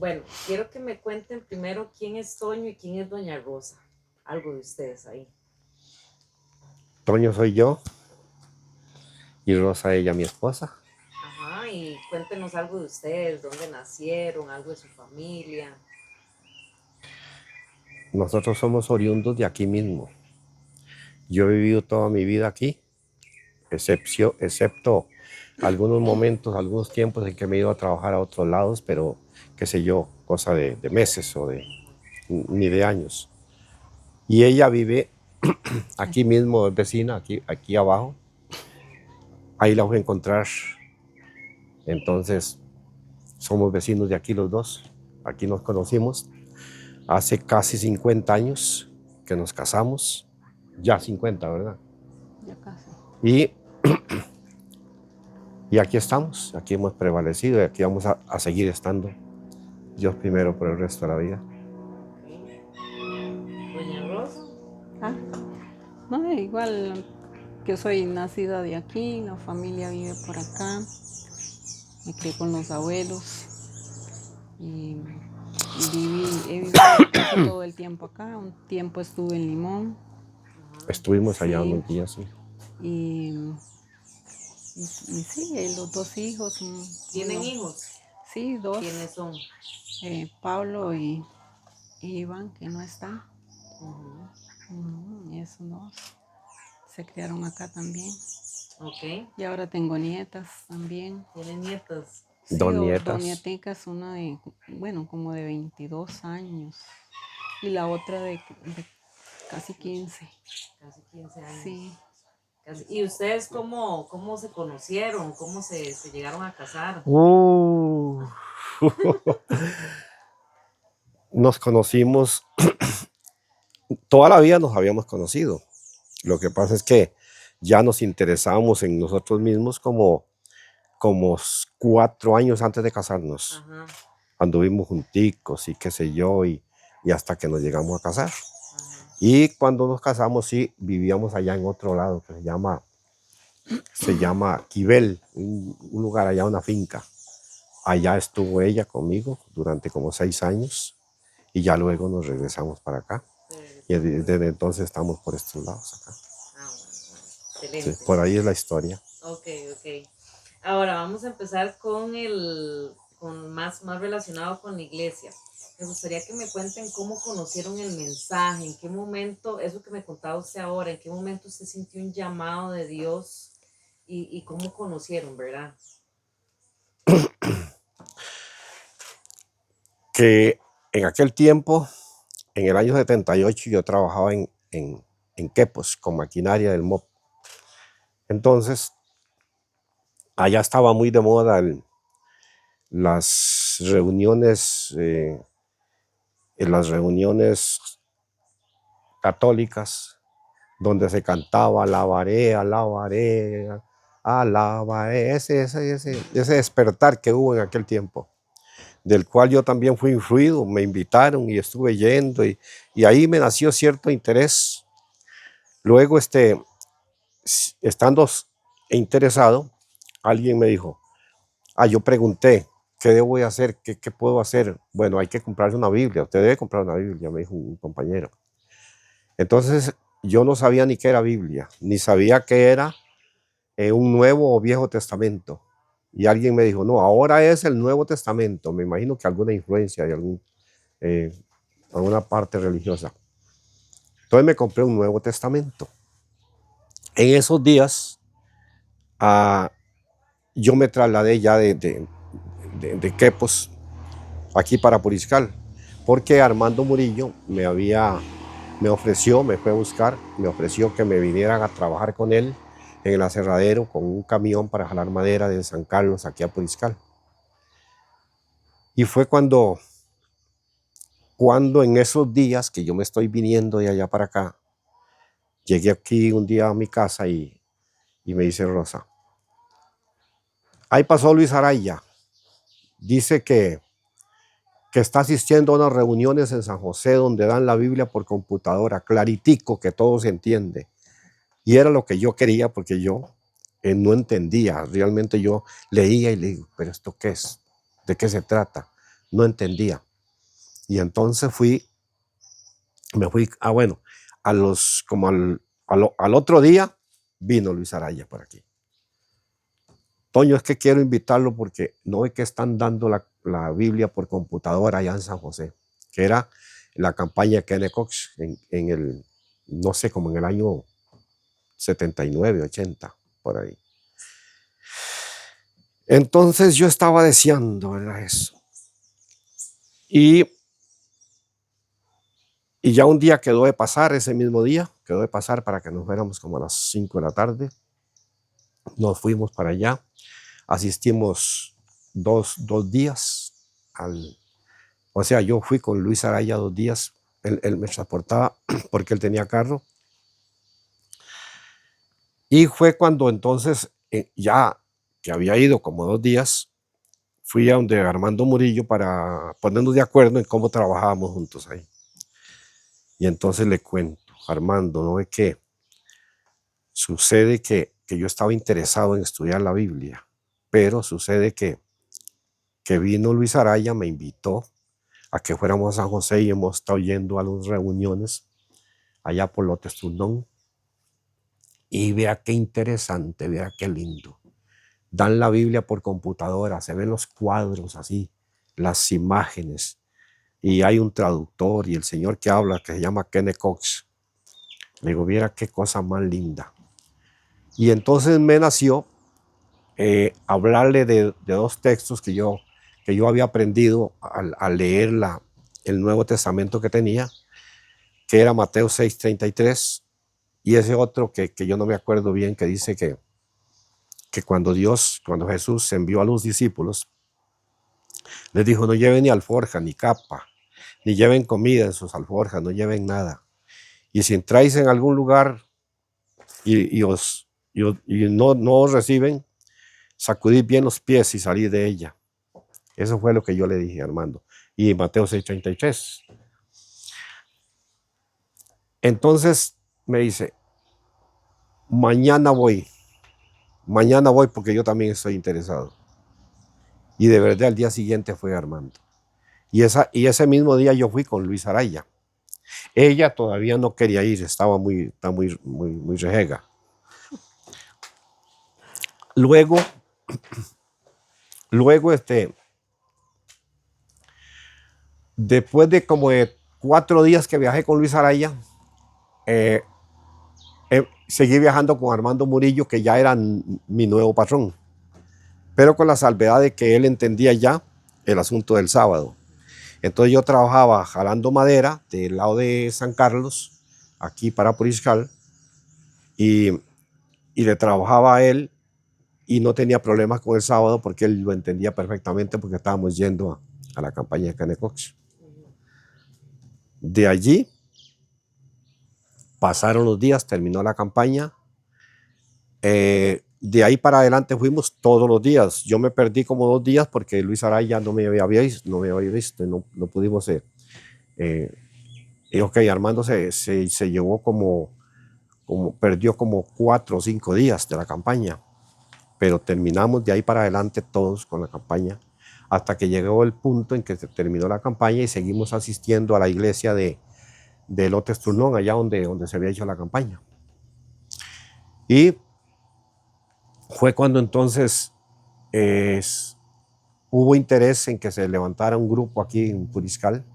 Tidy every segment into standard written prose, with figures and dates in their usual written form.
Bueno, quiero que me cuenten primero quién es Toño y quién es Doña Rosa. Algo de ustedes ahí. Toño soy yo y Rosa ella mi esposa. Ajá, y cuéntenos algo de ustedes, dónde nacieron, algo de su familia. Nosotros somos oriundos de aquí mismo. Yo he vivido toda mi vida aquí, excepto algunos momentos, algunos tiempos en que me he ido a trabajar a otros lados, pero qué sé yo, cosa de meses o ni de años. Y ella vive aquí mismo, es vecina, aquí abajo. Ahí la voy a encontrar. Entonces, somos vecinos de aquí los dos. Aquí nos conocimos hace casi 50 años que nos casamos. Ya 50, ¿verdad? Ya casi. Y, y aquí estamos, aquí hemos prevalecido y aquí vamos a seguir estando. Dios primero por el resto de la vida. Doña Rosa. Ah, no, igual que soy nacida de aquí, la familia vive por acá, me crié con los abuelos y he vivido casi todo el tiempo acá. Un tiempo estuve en Limón, Estuvimos allá sí, unos días, sí. y sí, los dos hijos, ¿Tienen bueno, hijos? sí, dos, ¿Quiénes son? Pablo y Iván, que no está. Ujú. Esos dos se criaron acá también. Ok. Y ahora tengo nietas también. ¿Tienen nietos? Sí, Dos dos nietas. nieticas, una de, bueno, como de 22 años y la otra de casi 15. Casi 15 años. Sí. ¿Y ustedes cómo se conocieron? ¿Cómo se llegaron a casar? Nos conocimos, toda la vida nos habíamos conocido. Lo que pasa es que ya nos interesábamos en nosotros mismos como 4 años antes de casarnos. Ajá. Anduvimos junticos y qué sé yo, y hasta que nos llegamos a casar. Ajá. Y cuando nos casamos, sí, vivíamos allá en otro lado que se llama Quibel, un lugar allá, una finca. Allá estuvo ella conmigo durante como 6 años y ya luego nos regresamos para acá. Y desde entonces estamos por estos lados acá. Ah, bueno, Sí, excelente. por ahí es la historia. Ok. Ahora vamos a empezar con más relacionado con la iglesia. Me gustaría que me cuenten cómo conocieron el mensaje, en qué momento, eso que me contaba usted ahora, en qué momento usted sintió un llamado de Dios y cómo conocieron, ¿verdad? Que en aquel tiempo, en el año 78, yo trabajaba en Quepos con maquinaria del MOP. Entonces, allá estaba muy de moda las reuniones, en las reuniones católicas, donde se cantaba alabaré, alabaré, alabaré, ese despertar que hubo en aquel tiempo, del cual yo también fui influido, me invitaron y estuve yendo y ahí me nació cierto interés. Luego, estando interesado, alguien me dijo, yo pregunté, ¿qué debo de hacer? ¿Qué puedo hacer? Bueno, hay que comprarse una Biblia, usted debe comprar una Biblia, me dijo un compañero. Entonces, yo no sabía ni qué era Biblia, ni sabía qué era un Nuevo o Viejo Testamento. Y alguien me dijo, no, ahora es el Nuevo Testamento. Me imagino que alguna influencia de eh, alguna parte religiosa. Entonces me compré un Nuevo Testamento. En esos días, ah, yo me trasladé ya de Quepos aquí para Puriscal, porque Armando Murillo me ofreció, me fue a buscar, me ofreció que me vinieran a trabajar con él en el aserradero con un camión para jalar madera de San Carlos aquí a Puriscal. Y fue cuando en esos días que yo me estoy viniendo de allá para acá, llegué aquí un día a mi casa y me dice Rosa, ahí pasó Luis Araya, dice que está asistiendo a unas reuniones en San José donde dan la Biblia por computadora, claritico, que todo se entiende. Y era lo que yo quería porque yo no entendía. Realmente yo leía y le digo, pero ¿esto qué es? ¿De qué se trata? no entendía. Y entonces me fui, bueno, al otro día vino Luis Araya por aquí. Toño, es que quiero invitarlo porque no ve que están dando la Biblia por computadora allá en San José, que era la campaña de Kenneth Cox en el, no sé, como en el año 79, 80, por ahí. Entonces yo estaba deseando, ¿verdad? Eso. Y ya un día quedó de pasar, ese mismo día, quedó de pasar para que nos fuéramos como a las 5 de la tarde. Nos fuimos para allá, asistimos dos días o sea, yo fui con Luis Araya 2 días, él me transportaba porque él tenía carro. Y fue cuando entonces, ya que había ido como 2 días, fui a donde Armando Murillo para ponernos de acuerdo en cómo trabajábamos juntos ahí. Y entonces le cuento, Armando, ¿no ve qué? Sucede que yo estaba interesado en estudiar la Biblia, pero sucede que vino Luis Araya, me invitó a que fuéramos a San José y hemos estado yendo a las reuniones allá por Lotes Tundón. Y vea qué interesante, vea qué lindo. Dan la Biblia por computadora, se ven los cuadros así, las imágenes, y hay un traductor y el señor que habla, que se llama Kenneth Cox. Le digo, viera qué cosa más linda. Y entonces me nació hablarle de 2 textos que yo había aprendido al leer el Nuevo Testamento que tenía, que era Mateo 6:33, y ese otro que yo no me acuerdo bien, que dice que cuando Jesús envió a los discípulos, les dijo, no lleven ni alforja, ni capa, ni lleven comida en sus alforjas, no lleven nada. Y si entráis en algún lugar y no os reciben, sacudid bien los pies y salid de ella. Eso fue lo que yo le dije a Armando. Y Mateo 6:33. Entonces me dice, mañana voy porque yo también estoy interesado. Y de verdad al día siguiente fue Armando. Y ese mismo día yo fui con Luis Araya. Ella todavía no quería ir, estaba muy rejega. Luego, después de como de 4 días que viajé con Luis Araya, seguí viajando con Armando Murillo, que ya era mi nuevo patrón, pero con la salvedad de que él entendía ya el asunto del sábado. Entonces yo trabajaba jalando madera del lado de San Carlos, aquí para Puriscal, y le trabajaba a él y no tenía problemas con el sábado porque él lo entendía perfectamente porque estábamos yendo a la campaña de Kenneth Cox. De allí pasaron los días, terminó la campaña. De ahí para adelante fuimos todos los días. Yo me perdí como 2 días porque Luis Araya no me había visto, no pudimos. Ok, Armando se llevó perdió como 4 o 5 días de la campaña, pero terminamos de ahí para adelante todos con la campaña hasta que llegó el punto en que se terminó la campaña y seguimos asistiendo a la iglesia de Lotes Turnón, allá donde se había hecho la campaña. Y fue cuando entonces hubo interés en que se levantara un grupo aquí en Puriscal,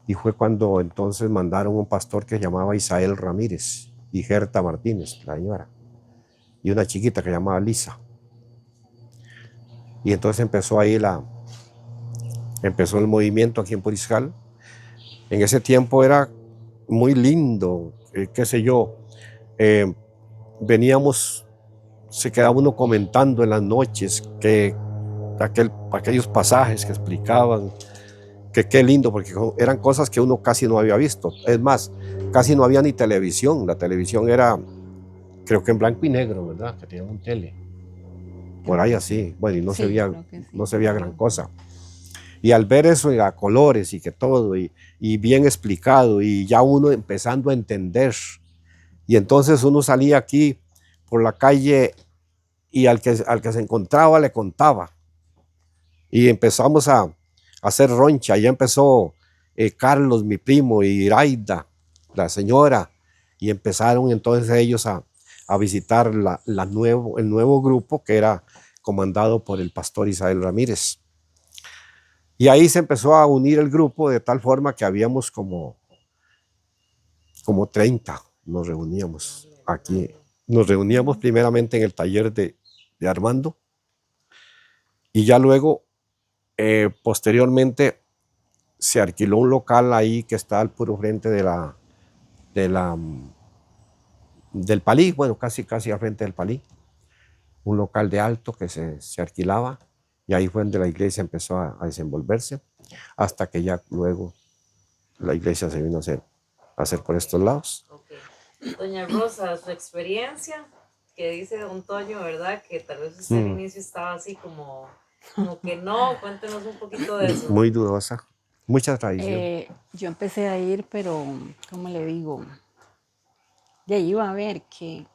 y fue cuando entonces mandaron un pastor que se llamaba Isael Ramírez y Gerta Martínez, la señora, y una chiquita que se llamaba Lisa. Y entonces empezó el movimiento aquí en Puriscal. En ese tiempo era muy lindo, qué sé yo, veníamos, se quedaba uno comentando en las noches que aquellos pasajes que explicaban, que qué lindo, porque eran cosas que uno casi no había visto. Es más, casi no había ni televisión. La televisión era, creo que en blanco y negro, ¿verdad? Que tenía un tele. Por ahí así. Bueno, y no, Sí, se creo que sí. no se veía gran cosa. Y al ver eso a colores y que todo, y bien explicado, y ya uno empezando a entender. Y entonces uno salía aquí por la calle y al que se encontraba le contaba. Y empezamos a a hacer roncha. Ya empezó Carlos, mi primo, y Iraida, la señora, y empezaron entonces ellos a visitar el nuevo grupo que era comandado por el pastor Isael Ramírez. Y ahí se empezó a unir el grupo de tal forma que habíamos como 30, nos reuníamos aquí. Nos reuníamos primeramente en el taller de Armando y ya luego, posteriormente, se alquiló un local ahí que está al puro frente de la, del Palí, bueno, casi al frente del Palí, un local de alto que se alquilaba y ahí fue donde la iglesia empezó a desenvolverse hasta que ya luego la iglesia se vino a hacer por estos lados. Okay. Doña Rosa, su experiencia, que dice don Toño, ¿verdad? Que tal vez usted al inicio estaba así como que no, cuéntenos un poquito de eso. Muy dudosa, mucha tradición. Yo empecé a ir, pero, ¿cómo le digo? Ya iba a ver qué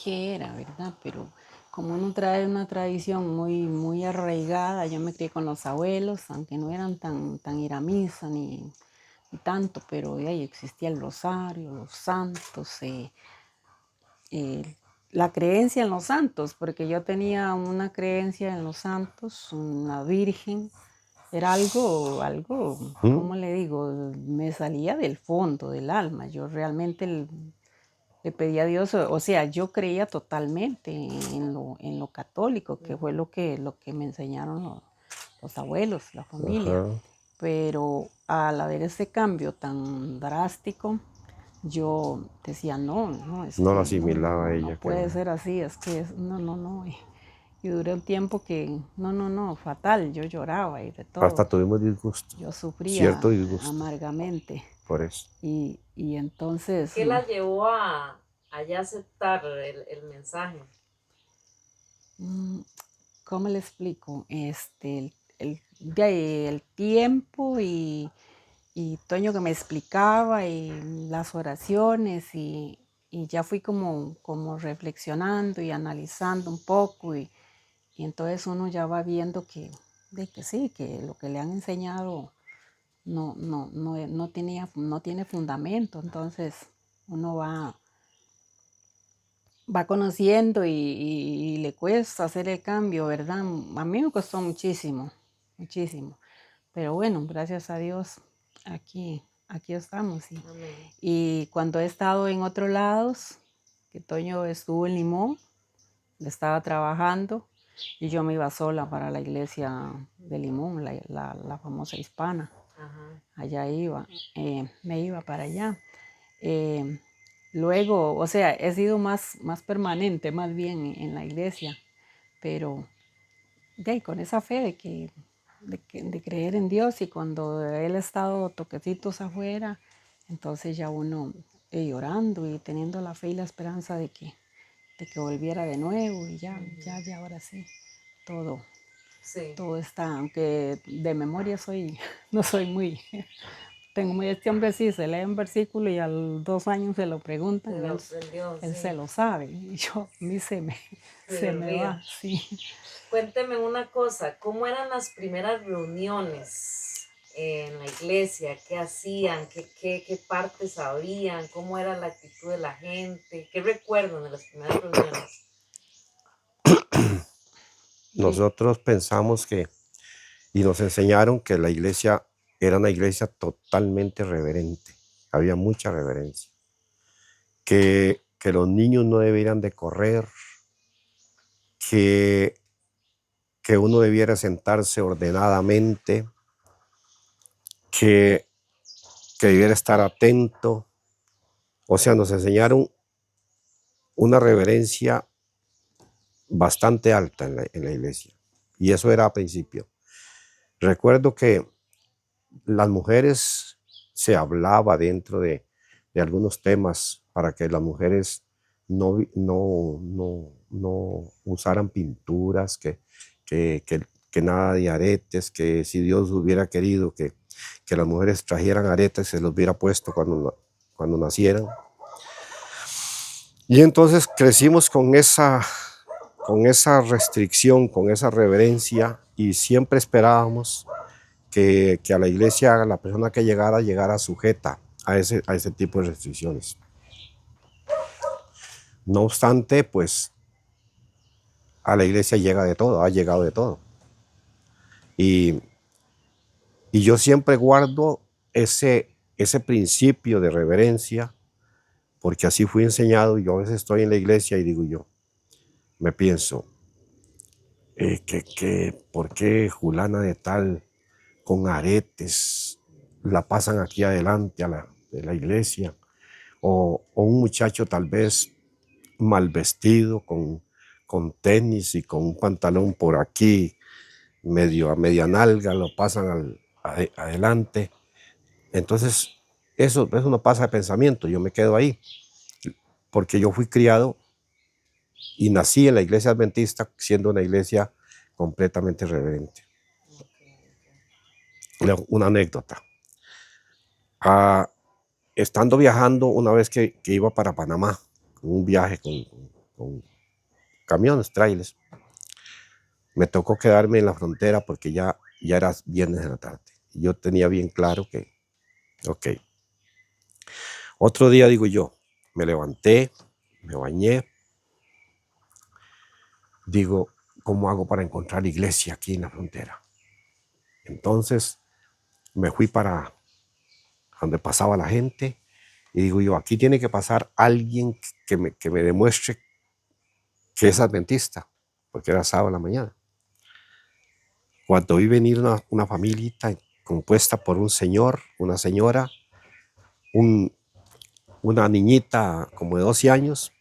era, ¿verdad? Pero como uno trae una tradición muy arraigada, yo me crié con los abuelos, aunque no eran tan ir a misa ni tanto, pero ahí existía el rosario, los santos, la creencia en los santos, porque yo tenía una creencia en los santos, una virgen, era algo, ¿cómo le digo? Me salía del fondo del alma, yo realmente le pedí a Dios, o sea, yo creía totalmente en lo católico, que fue lo que me enseñaron los abuelos, la familia. Ajá. Pero al haber ese cambio tan drástico, yo decía, no, es no que lo asimilaba ella. No puede ser así, es que no. Y duré un tiempo que, no, fatal, yo lloraba y de todo. Hasta tuvimos disgusto. Yo sufría cierto disgusto. amargamente. Por eso. Y entonces... ¿Qué la llevó a ya aceptar el mensaje? ¿Cómo le explico? El tiempo y Toño que me explicaba y las oraciones y ya fui como reflexionando y analizando un poco y entonces uno ya va viendo que sí, que lo que le han enseñado no tiene fundamento, entonces uno va conociendo y le cuesta hacer el cambio, ¿verdad? A mí me costó muchísimo, pero bueno, gracias a Dios, aquí estamos. Y cuando he estado en otros lados, que Toño estuvo en Limón, estaba trabajando y yo me iba sola para la iglesia de Limón, la famosa hispana. Ajá. Allá me iba para allá. Luego, o sea, he sido más permanente, más bien en la iglesia, pero con esa fe de creer en Dios y cuando Él ha estado toquecitos afuera, entonces ya uno orando y teniendo la fe y la esperanza de que volviera de nuevo y ya ahora sí, todo está, aunque de memoria no soy muy... Tengo muy este hombre sí, se lee un versículo y a los 2 años se lo preguntan, él se lo sabe y a mí se me va, sí. Cuénteme una cosa, ¿cómo eran las primeras reuniones en la iglesia? ¿Qué hacían? ¿Qué partes sabían? ¿Cómo era la actitud de la gente? ¿Qué recuerdan de las primeras reuniones? Nosotros pensamos y nos enseñaron que la iglesia era una iglesia totalmente reverente, había mucha reverencia, que los niños no debieran de correr, que uno debiera sentarse ordenadamente, que debiera estar atento. O sea, nos enseñaron una reverencia bastante alta en la iglesia. Y eso era a principio. Recuerdo que las mujeres se hablaba dentro de algunos temas para que las mujeres no usaran pinturas, que nada de aretes, que si Dios hubiera querido que las mujeres trajeran aretes, se los hubiera puesto cuando nacieran. Y entonces crecimos con esa restricción, con esa reverencia y siempre esperábamos que a la iglesia la persona que llegara sujeta a ese tipo de restricciones. No obstante, pues a la iglesia llega de todo, ha llegado de todo. Y yo siempre guardo ese principio de reverencia, porque así fui enseñado. Y yo a veces estoy en la iglesia y digo yo, me pienso, ¿por qué fulana de tal con aretes la pasan aquí adelante de la iglesia? O un muchacho tal vez mal vestido, con tenis y con un pantalón por aquí, medio a media nalga, lo pasan adelante. Entonces, eso no pasa de pensamiento, yo me quedo ahí, porque yo fui criado y nací en la iglesia adventista, siendo una iglesia completamente reverente. Una anécdota. Estando viajando, una vez que iba para Panamá, un viaje con camiones, trailers, me tocó quedarme en la frontera porque ya era viernes de la tarde. Yo tenía bien claro que, ok. Otro día, digo yo, me levanté, me bañé, digo, ¿cómo hago para encontrar iglesia aquí en la frontera? Entonces me fui para donde pasaba la gente y digo yo, aquí tiene que pasar alguien que me demuestre que es adventista, porque era sábado en la mañana. Cuando vi venir una familita compuesta por un señor, una señora, una niñita como de 12 años,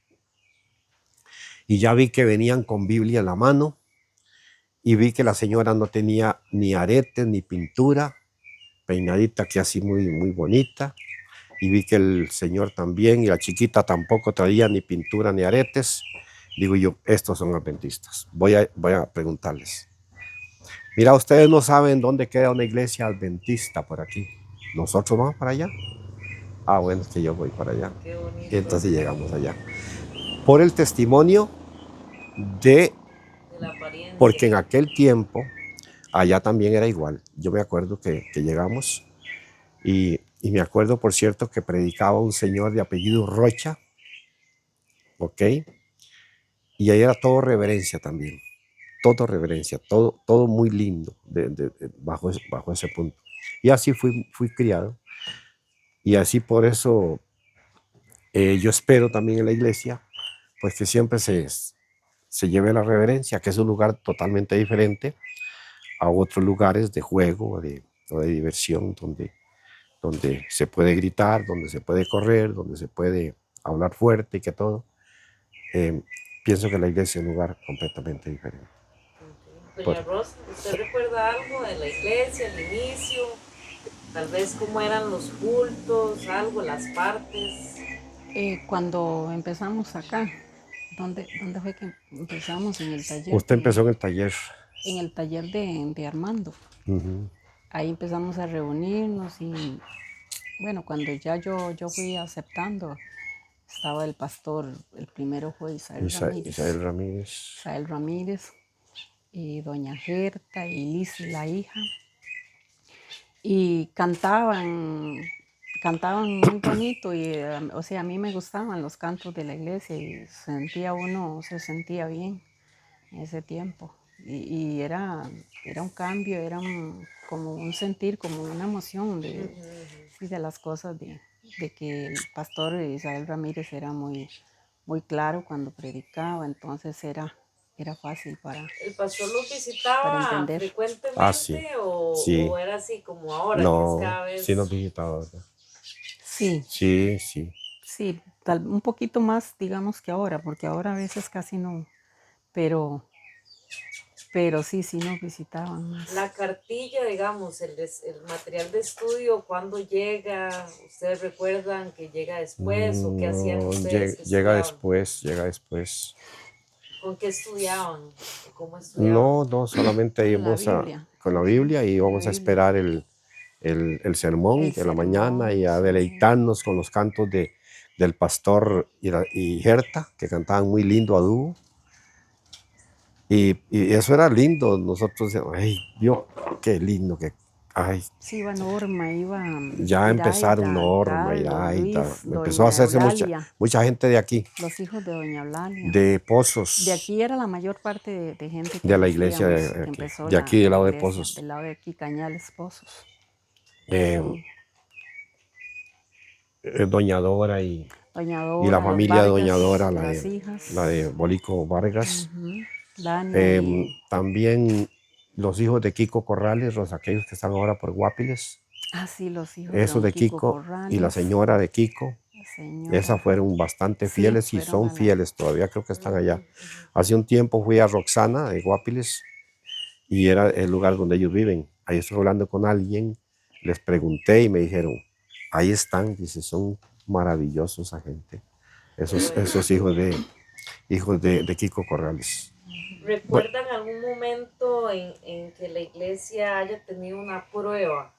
y ya vi que venían con Biblia en la mano, y vi que la señora no tenía ni aretes ni pintura, peinadita que así muy, muy bonita, y vi que el señor también, y la chiquita tampoco traía ni pintura ni aretes. Digo yo, estos son adventistas. Voy a preguntarles. Mira, ustedes no saben dónde queda una iglesia adventista por aquí. ¿Nosotros vamos para allá? Ah, bueno, es que yo voy para allá. Qué bonito. Y entonces llegamos allá. Por el testimonio de... De la apariencia. Porque en aquel tiempo, allá también era igual. Yo me acuerdo que llegamos y me acuerdo, por cierto, que predicaba un señor de apellido Rocha, ¿ok? Y ahí era todo reverencia también. Todo reverencia, todo muy lindo bajo ese punto. Y así fui criado. Y así por eso yo espero también en la iglesia, pues que siempre se lleve la reverencia, que es un lugar totalmente diferente a otros lugares de juego o de diversión, donde se puede gritar, donde se puede correr, donde se puede hablar fuerte y que todo. Pienso que la iglesia es un lugar completamente diferente. Doña Rosa, ¿usted recuerda algo de la iglesia, el inicio? Tal vez cómo eran los cultos, algo, las partes. Cuando empezamos acá, ¿dónde fue que empezamos? En el taller. Usted empezó en el taller. En el taller de Armando. Uh-huh. Ahí empezamos a reunirnos y bueno, cuando ya yo fui aceptando, estaba el pastor, el primero fue Isael Ramírez y doña Gerta y Lizy, la hija. Y cantaban muy bonito y o sea, a mí me gustaban los cantos de la iglesia y uno se sentía bien en ese tiempo. Y era un cambio, como un sentir, como una emoción de las cosas de que el pastor Isael Ramírez era muy, muy claro cuando predicaba, entonces era fácil para... ¿El pastor los visitaba frecuentemente sí. O era así como ahora, no, que es cada vez? Sí nos visitaba, ¿verdad? Sí. Sí, un poquito más, digamos, que ahora, porque ahora a veces casi no, pero sí nos visitaban más. La cartilla, digamos, el material de estudio, ¿cuándo llega? ¿Ustedes recuerdan que llega después o qué hacían ustedes? Llega después. ¿Con qué estudiaban? ¿Cómo estudiaban? No, solamente íbamos con la Biblia y íbamos a esperar el sermón de la mañana y a deleitarnos con los cantos del pastor y Gerta, que cantaban muy lindo a dúo. Y eso era lindo. Nosotros decíamos, ay, Dios, qué lindo que Ay, Sí, iba Norma, iba ya empezaron Iraida, Norma, Carlos, Iraida, Luis, empezó a doña hacerse Eulalia, mucha gente de aquí, los hijos de doña Eulalia. de De Pozos, aquí era la mayor parte de gente que de la iglesia asistíamos, que empezó de aquí del la lado de iglesia, Pozos. del lado de aquí, Cañales, Pozos. Eh, Sí. Doña Dora Doña y la Dora, los familia de Doña Vargas, Dora, las la de hijas, Bolico Vargas. ujú, Dania y... También los hijos de Kiko Corrales, los aquellos que están ahora por Guapiles, Ah, sí, los hijos de esos don de Kiko Kiko y la Corrales, señora de Kiko, la señora. esas fueron bastante Sí, fieles y fueron son a la... fieles, todavía creo que están allá. Ujú, ujú. Hace un tiempo fui a Roxana de Guapiles y era el lugar donde ellos viven. Ahí estoy hablando con alguien, les pregunté y me dijeron, ahí están, dice, son maravillosos esa gente, Qué bueno. esos hijos de Kiko Corrales. Bueno, ¿Recuerdan algún momento en que la iglesia haya tenido una prueba,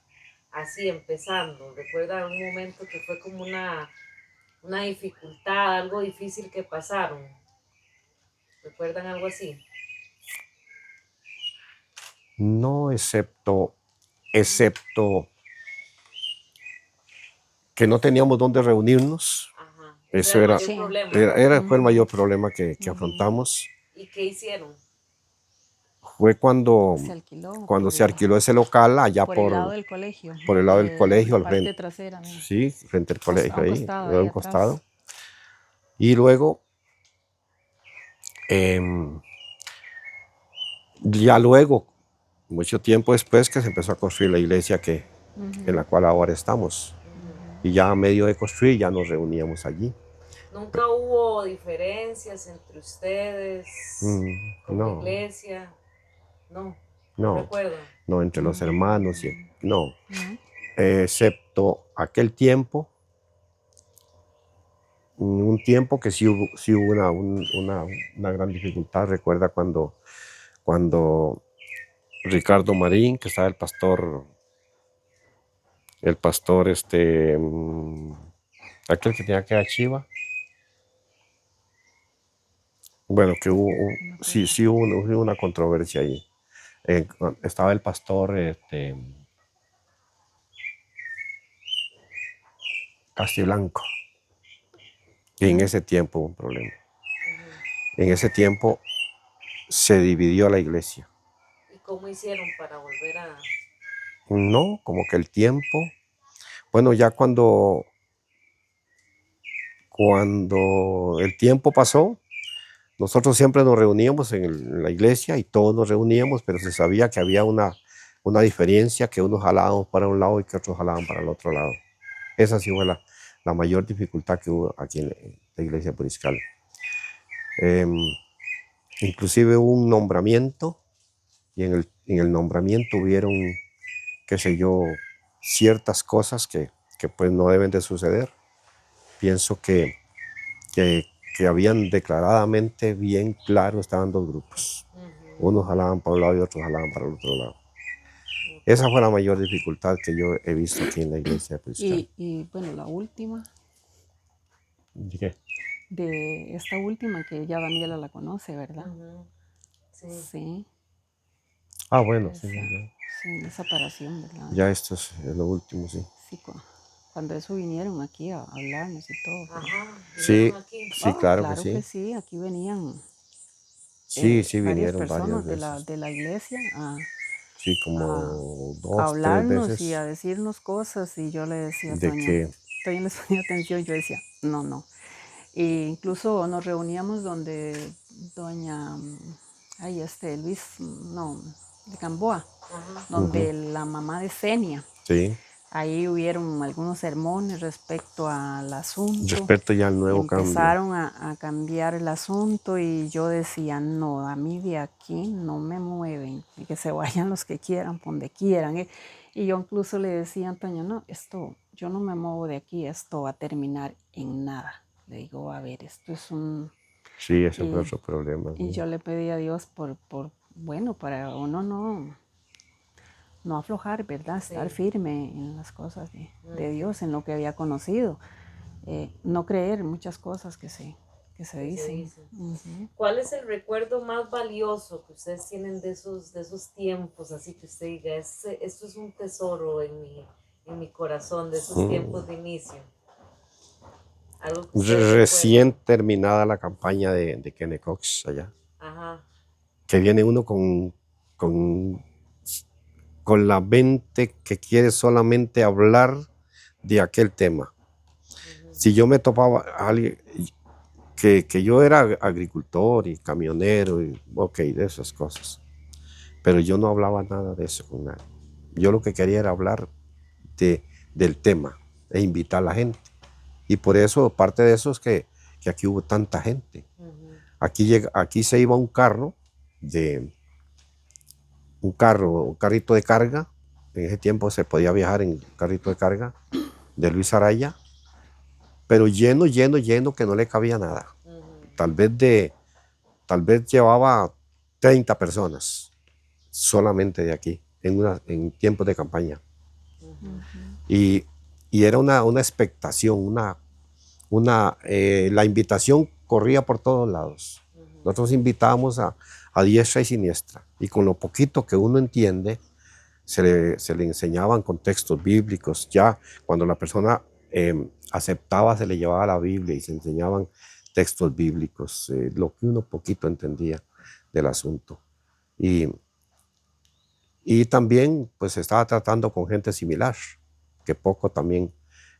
así empezando? ¿Recuerdan algún momento que fue como una dificultad, algo difícil que pasaron? ¿Recuerdan algo así? no excepto que no teníamos dónde reunirnos. Ajá, ese era Eso el era, mayor Sí. problema. fue el mayor Ujú, problema que ujú. afrontamos. ¿Y qué hicieron? Fue Se alquiló cuando se alquiló ese local allá por el lado del colegio, por el lado del colegio, la al frente, parte trasera, sí, frente al a colegio un ahí, costado, a ahí un costado. atrás. Y luego, em, ya luego, mucho tiempo después que se empezó a construir la iglesia en la Ujú, cual ahora estamos. Ujú. Y ya a medio de construir ya nos reuníamos allí. ¿Nunca hubo diferencias entre ustedes como No, iglesia? No, no no, recuerdo. no entre los hermanos, no. ¿no? Excepto aquel tiempo, un tiempo que sí hubo una gran dificultad. Recuerda cuando Ricardo Marín, que estaba el pastor, aquel que tenía que dar chiva. Bueno, que No me acuerdo. sí hubo una controversia ahí. Estaba el pastor Castiblanco, y en Ujú. ese tiempo hubo un problema. Ujú. En ese tiempo se dividió la iglesia. ¿Y cómo hicieron para volver a...? No, como que el tiempo, bueno, ya cuando el tiempo pasó, nosotros siempre nos reuníamos en la iglesia y todos nos reuníamos, pero se sabía que había una diferencia, que unos jalábamos para un lado y que otros jalaban para el otro lado. Esa sí fue la mayor dificultad que hubo aquí en la iglesia puriscal. Em, Inclusive hubo un nombramiento y en el nombramiento hubieron, qué sé yo, ciertas cosas que pues no deben de suceder. Pienso que, que habían declaradamente bien claro, estaban dos grupos. Ujú. Unos jalaban para un lado y otros jalaban para el otro lado. Ok. Esa fue la mayor dificultad que yo he visto aquí en la iglesia de Puriscal. Y bueno, la última, ¿Qué? de esta última que ya Daniela la conoce, ¿verdad? Ujú. Sí. Sí, Ah, bueno, sí, esa, sí, esa separación, ¿verdad? ya esto es lo último, sí. Sí, cuando eso vinieron aquí a hablarnos y todo, pero... Ajá, Sí, vinieron aquí. sí, Oh, claro que claro que sí. sí, aquí venían Sí, sí, varias vinieron varias personas veces. de la iglesia Sí, a, como a dos, tres hablarnos y veces a decirnos cosas y yo le decía a de Toña, que Toña les ponía atención, yo decía, no, no. E incluso nos reuníamos donde doña, ay, Luis, no, de Gamboa, Ajá. ujú, donde la mamá de Senia, sí, ahí hubieron algunos sermones respecto al asunto. respecto ya al nuevo cambio. Empezaron a cambiar el asunto y yo decía, no, a mí de aquí no me mueven, y que se vayan los que quieran, por donde quieran. Y yo incluso le decía a Antonio, no, esto, yo no me muevo de aquí, esto va a terminar en nada. Le digo, a ver, esto es un... Sí, ese fue Y, otro problema. y Sí. yo le pedí a Dios bueno, para uno no aflojar, ¿verdad? Estar Sí. firme en las cosas de Ujú. Dios, en lo que había conocido. No creer muchas cosas que que se que se dicen. dicen. Ujú. ¿Cuál es el recuerdo más valioso que ustedes tienen de esos tiempos? Así que usted diga, esto es un tesoro en mi corazón, de esos tiempos de inicio. Algo que ustedes recuerden. Recién terminada la campaña de Kennecox allá, Ajá. que viene uno con, con la mente que quiere solamente hablar de aquel tema. Ujú, Si yo me topaba a alguien que yo era agricultor y camionero, y ok, de esas cosas, pero yo no hablaba nada de eso con nadie. Yo lo que quería era hablar del tema e invitar a la gente. Y por eso, parte de eso es que aquí hubo tanta gente. ujú, Aquí se iba un un carrito de carga. En ese tiempo se podía viajar en carrito de carga de Luis Araya, pero lleno, lleno, lleno, que no le cabía nada. ujú, Tal vez llevaba 30 personas solamente de aquí, en tiempos de campaña. ujú, Ujú. Y, y era una expectación, la invitación corría por todos lados. ujú. Nosotros invitábamos a diestra y siniestra, y con lo poquito que uno entiende, se le enseñaban contextos bíblicos. Ya cuando la persona aceptaba, se le llevaba la Biblia y se enseñaban textos bíblicos, lo que uno poquito entendía del asunto. Y, y también pues estaba tratando con gente similar, que poco también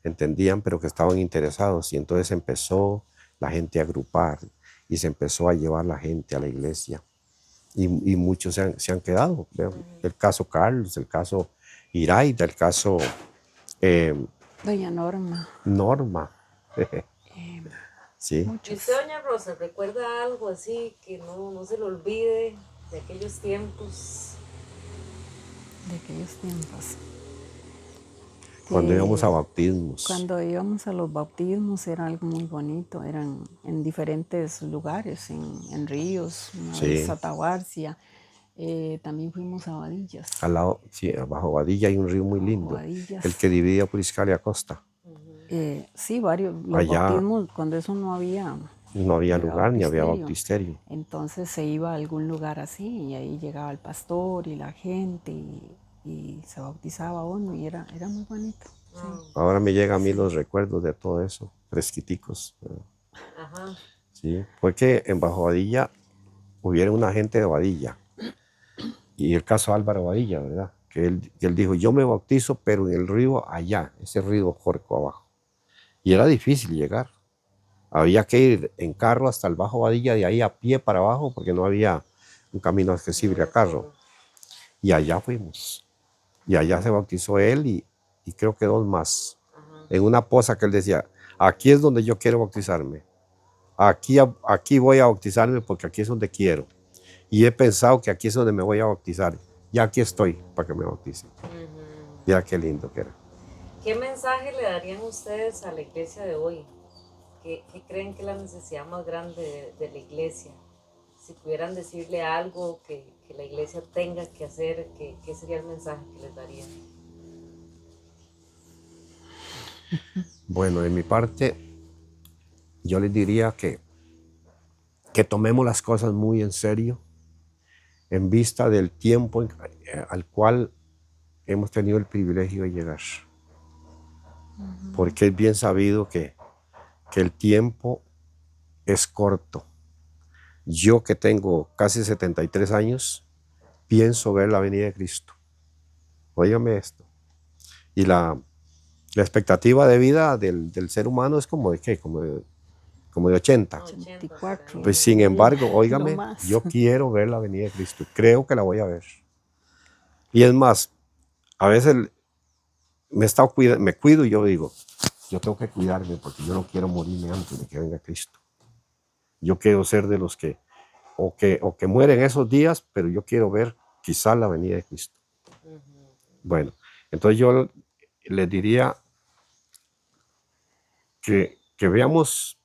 entendían, pero que estaban interesados. Y entonces empezó la gente a agrupar y se empezó a llevar la gente a la iglesia. Y muchos se han quedado. Vean, el caso Carlos, el caso Iraida, el caso eh, Doña Norma, Norma. eh, Sí. ¿Y usted, muchos doña Rosa, recuerda algo así que no se le olvide de aquellos tiempos? de aquellos tiempos. Cuando íbamos a Que bautismos. cuando íbamos a los bautismos era algo muy bonito, eran en diferentes lugares, en ríos, una vez Sí. a Tahuarcia, también fuimos a Vadillas. Al lado, sí, abajo Vadilla hay un río muy Bajo lindo, el Vadillas. que divide a Puriscal y a Costa. Ujú. Sí, varios, los Allá bautismos, cuando eso no había no había lugar ni había bautisterio, bautisterio. entonces se iba a algún lugar así y ahí llegaba el pastor y la gente y se bautizaba uno y era muy bonito, sí. Ah, Ahora me llegan a mí Sí. los recuerdos de todo eso, fresquiticos. ajá. Sí, fue que en Bajo Vadilla hubiera una gente de Vadilla, y el caso Álvaro Vadilla, ¿verdad? Que él dijo, yo me bautizo, pero en el río allá, ese río Jorco abajo. Y era difícil llegar. Había que ir en carro hasta el Bajo Vadilla, de ahí a pie para abajo, porque no había un camino No accesible a había carro. forma. Y allá fuimos. Y allá se bautizó él y creo que dos más. Ajá. En una poza que él decía, aquí es donde yo quiero bautizarme. Aquí voy a bautizarme porque aquí es donde quiero. Y he pensado que aquí es donde me voy a bautizar. Y aquí estoy para que me bauticen. Ujú. Mira qué lindo que era. ¿Qué mensaje le darían ustedes a la iglesia de hoy? ¿Qué creen que es la necesidad más grande de la iglesia? Si pudieran decirle algo que la iglesia tenga que hacer, ¿qué sería el mensaje que les darían? Bueno, de mi parte, yo les diría que tomemos las cosas muy en serio, en vista del tiempo al cual hemos tenido el privilegio de llegar. Porque es bien sabido que el tiempo es corto. Yo, que tengo casi 73 años, pienso ver la venida de Cristo. Óigame esto. Y la expectativa de vida del ser humano es como de ¿qué? Como de 80. 80 por ahí. 84, Pues sin ella, embargo, no óigame, más. yo quiero ver la venida de Cristo. Creo que la voy a ver. Y es más, a veces me cuido y yo digo, yo tengo que cuidarme porque yo no quiero morirme antes de que venga Cristo. Yo quiero ser de los que mueren esos días, pero yo quiero ver quizás la venida de Cristo. Ujú. Bueno, entonces yo les diría que veamos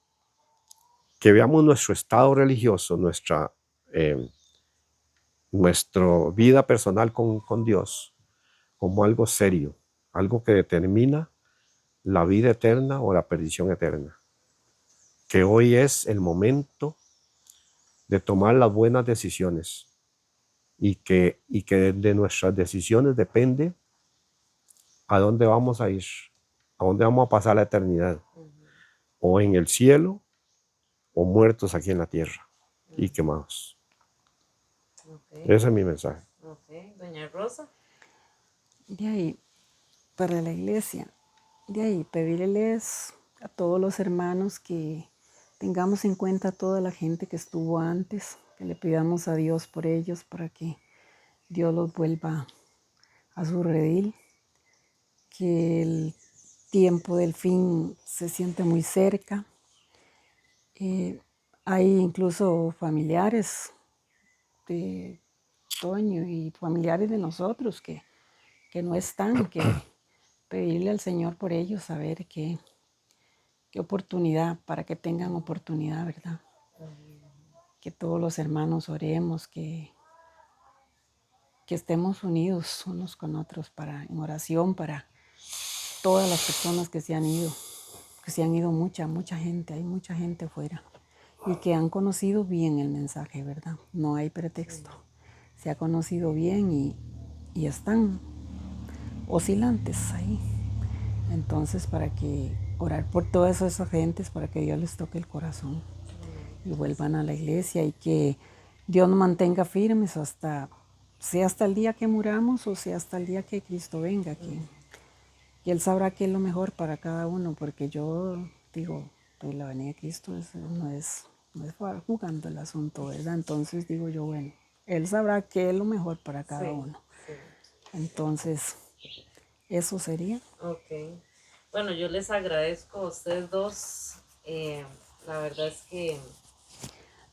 nuestro estado religioso, eh, nuestra vida personal con Dios como algo serio, algo que determina la vida eterna o la perdición eterna. que hoy es el momento de tomar las buenas decisiones y que de nuestras decisiones depende a dónde vamos a ir, a dónde vamos a pasar la eternidad, o en el cielo o muertos aquí en la tierra y quemados. Ok, Ese es mi mensaje. ok. Doña Rosa. De ahí, para la iglesia, de ahí pedirles a todos los hermanos que tengamos en cuenta a toda la gente que estuvo antes, que le pidamos a Dios por ellos para que Dios los vuelva a su redil, que el tiempo del fin se siente muy cerca. Hay incluso familiares de Toño y familiares de nosotros que no están, que pedirle al Señor por ellos, a ver qué oportunidad, para que tengan oportunidad, ¿verdad? Que todos los hermanos oremos, que estemos unidos unos con otros en oración para todas las personas que se han ido mucha gente, hay mucha gente afuera y que han conocido bien el mensaje, ¿verdad? No hay pretexto. Se ha conocido bien y están oscilantes ahí. Entonces, para que orar por todas esas gentes, para que Dios les toque el corazón y vuelvan a la iglesia y que Dios nos mantenga firmes sea hasta el día que muramos o sea hasta el día que Cristo venga, que Él sabrá qué es lo mejor para cada uno, porque yo digo, pues la venida de Cristo no es jugando el asunto, ¿verdad? Entonces digo yo, bueno, Él sabrá qué es lo mejor para cada uno. Sí. Entonces, eso sería. Ok. Bueno, yo les agradezco a ustedes dos. La verdad es que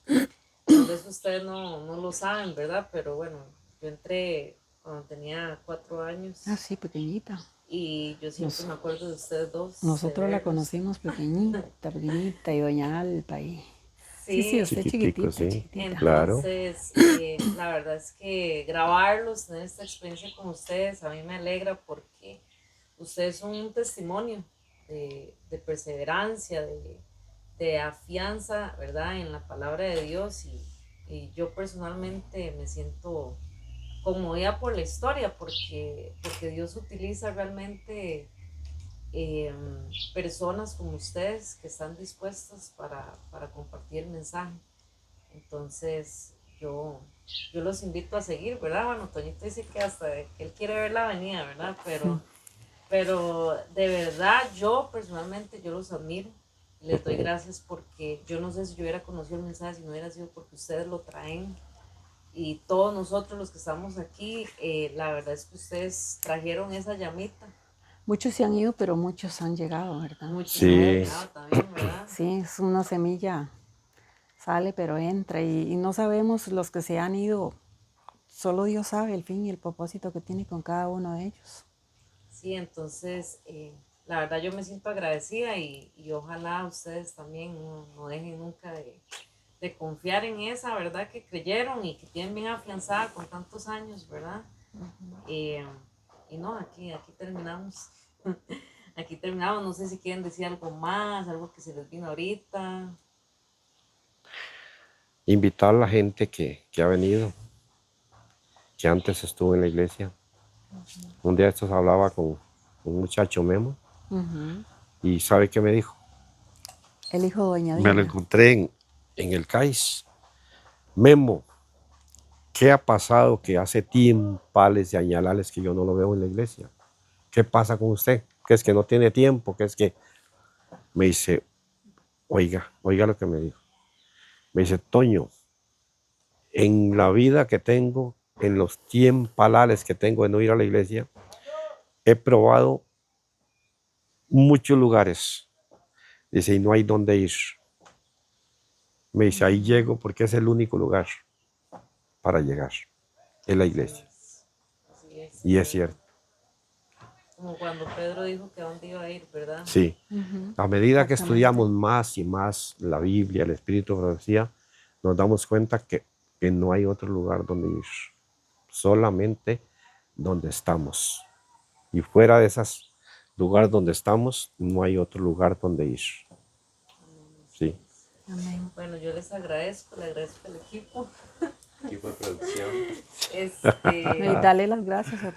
tal vez ustedes no lo saben, ¿verdad? Pero bueno, yo entré cuando tenía 4 años Sí, pequeñita. y yo siempre me acuerdo de ustedes dos. Nosotros la verlos. conocimos pequeñita, y doña Alba. Sí, Sí, usted Chiquitico, chiquitita, sí, chiquitita. claro. entonces la verdad es que grabarlos, tener esta experiencia con ustedes, a mí me alegra porque ustedes son un testimonio de perseverancia, de afianza, ¿verdad? En la palabra de Dios y yo personalmente me siento conmovida por la historia porque Dios utiliza realmente personas como ustedes que están dispuestas para compartir el mensaje. Entonces yo los invito a seguir, ¿verdad? Bueno, Toñito dice que hasta que él quiere ver la avenida, ¿verdad? Pero de verdad yo personalmente yo los admiro. Les doy gracias porque yo no sé si yo hubiera conocido el mensaje si no hubiera sido porque ustedes lo traen. Y todos nosotros los que estamos aquí, la verdad es que ustedes trajeron esa llamita. Muchos se han ido, pero muchos han llegado, ¿verdad? Muchos Sí. han llegado también, ¿verdad? Sí, es una semilla, sale pero entra y no sabemos los que se han ido, solo Dios sabe el fin y el propósito que tiene con cada uno de ellos. Sí, entonces la verdad yo me siento agradecida y ojalá ustedes también no dejen nunca de confiar en esa, ¿verdad? Que creyeron y que tienen bien afianzada con tantos años, ¿verdad? Y no, aquí terminamos. Aquí terminamos, no sé si quieren decir algo más, algo que se les vino ahorita. Invitar a la gente que ha venido, que antes estuvo en la iglesia. Un día estos hablaba con un muchacho Memo y ¿sabe qué me dijo? El hijo de doña Me lo Dina. encontré en el CAIS. Memo, ¿qué ha pasado que hace tiempales y añalales que yo no lo veo en la iglesia? ¿Qué pasa con usted? ¿Que es que no tiene tiempo? ¿Que es que...? Me dice, oiga lo que me dijo. Me dice, Toño, en la vida que tengo, en los tiempales que tengo de no ir a la iglesia, he probado muchos lugares. Dice, y no hay dónde ir. Me dice, ahí llego porque es el único lugar para llegar, es la iglesia. Así es. Y es cierto. Como cuando Pedro dijo que a dónde iba a ir, ¿verdad? Sí. A medida que Exactamente. estudiamos más y más la Biblia, el Espíritu de Profecía, nos damos cuenta que no hay otro lugar donde ir. Solamente donde estamos. Y fuera de esos lugares donde estamos, no hay otro lugar donde ir. Sí. Amén. Bueno, yo les agradezco, le agradezco al equipo. Equipo de producción. Y dale las gracias a